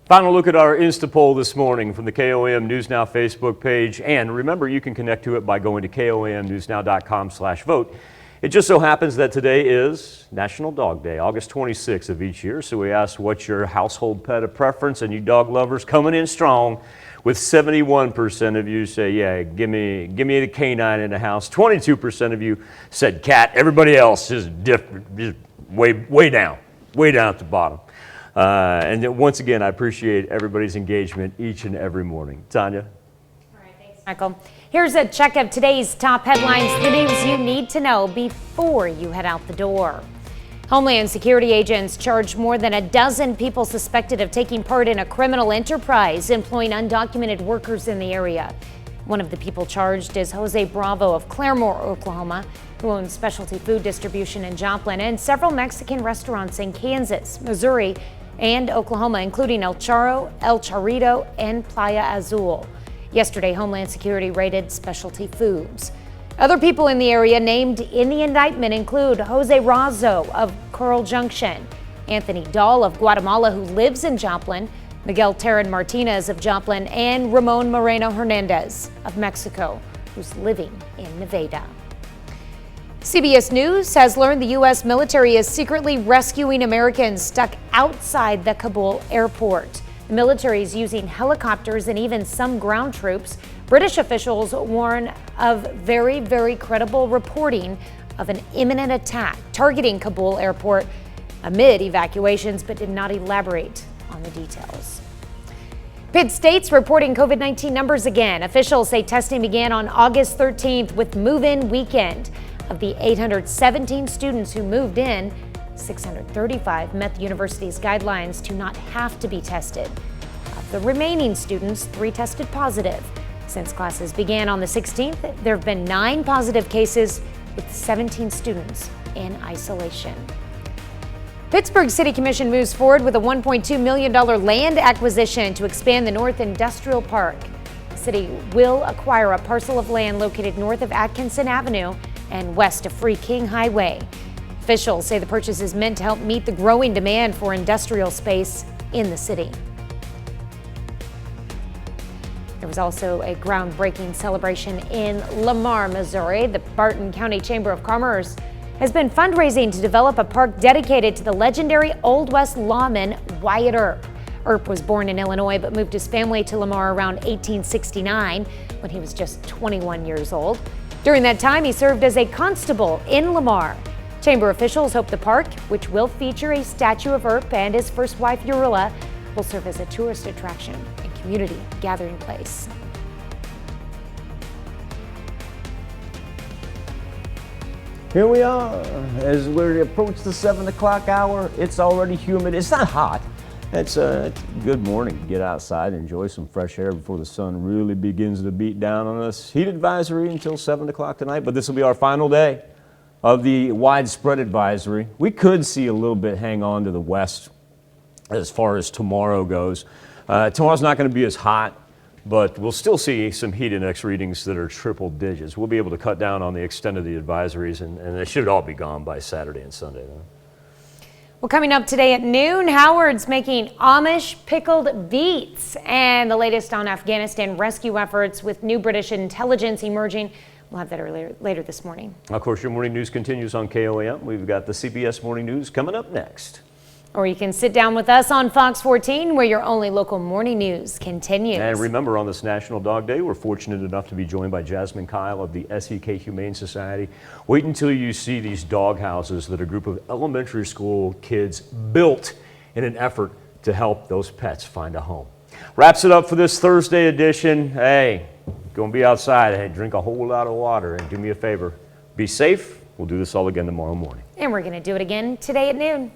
Final look at our Insta poll this morning from the KOAM News Now Facebook page. And remember, you can connect to it by going to komnewsnow.com/vote. It just so happens that today is National Dog Day, August 26th of each year. So we asked what's your household pet of preference, and you dog lovers coming in strong with 71% of you say, yeah, give me the canine in the house. 22% of you said cat. Everybody else is different, just way down at the bottom. And once again, I appreciate everybody's engagement each and every morning. Tanya? All right, thanks, Michael. Here's a check of today's top headlines, the news you need to know before you head out the door. Homeland Security agents charged more than a dozen people suspected of taking part in a criminal enterprise employing undocumented workers in the area. One of the people charged is Jose Bravo of Claremore, Oklahoma, who owns specialty food distribution in Joplin and several Mexican restaurants in Kansas, Missouri, and Oklahoma, including El Charro, El Charrito, and Playa Azul. Yesterday, Homeland Security raided specialty foods. Other people in the area named in the indictment include Jose Razo of Coral Junction, Anthony Dahl of Guatemala, who lives in Joplin, Miguel Terran Martinez of Joplin, and Ramon Moreno Hernandez of Mexico, who's living in Nevada. CBS News has learned the U.S. military is secretly rescuing Americans stuck outside the Kabul airport. The military is using helicopters and even some ground troops. British officials warn of very credible reporting of an imminent attack targeting Kabul airport amid evacuations, but did not elaborate on the details. Pitt State's reporting COVID-19 numbers again. Officials say testing began on August 13th with move-in weekend. Of the 817 students who moved in, 635 met the university's guidelines to not have to be tested. Of the remaining students, 3 tested positive. Since classes began on the 16th, there have been 9 positive cases with 17 students in isolation. Pittsburgh City Commission moves forward with a $1.2 million land acquisition to expand the North Industrial Park. The city will acquire a parcel of land located north of Atkinson Avenue and west of Free King Highway. Officials say the purchase is meant to help meet the growing demand for industrial space in the city. There was also a groundbreaking celebration in Lamar, Missouri. The Barton County Chamber of Commerce has been fundraising to develop a park dedicated to the legendary Old West lawman Wyatt Earp. Earp was born in Illinois but moved his family to Lamar around 1869 when he was just 21 years old. During that time, he served as a constable in Lamar. Chamber officials hope the park, which will feature a statue of Earp and his first wife, Urilla, will serve as a tourist attraction and community gathering place. Here we are, as we approach the 7 o'clock hour. It's already humid. It's not hot. It's a good morning. Get outside, enjoy some fresh air before the sun really begins to beat down on us. Heat advisory until 7 o'clock tonight, but this will be our final day of the widespread advisory. We could see a little bit hang on to the west as far as tomorrow goes. Tomorrow's not going to be as hot, but we'll still see some heat index readings that are triple digits. We'll be able to cut down on the extent of the advisories, and they should all be gone by Saturday and Sunday, though. Well, coming up today at noon, Howard's making Amish pickled beets, and the latest on Afghanistan rescue efforts with new British intelligence emerging. We'll have that later this morning. Of course, your morning news continues on KOAM. We've got the CBS Morning News coming up next. Or you can sit down with us on Fox 14, where your only local morning news continues. And remember, on this National Dog Day, we're fortunate enough to be joined by Jasmine Kyle of the SEK Humane Society. Wait until you see these dog houses that a group of elementary school kids built in an effort to help those pets find a home. Wraps it up for this Thursday edition. Hey, go and be outside. Hey, drink a whole lot of water, and do me a favor. Be safe. We'll do this all again tomorrow morning. And we're going to do it again today at noon.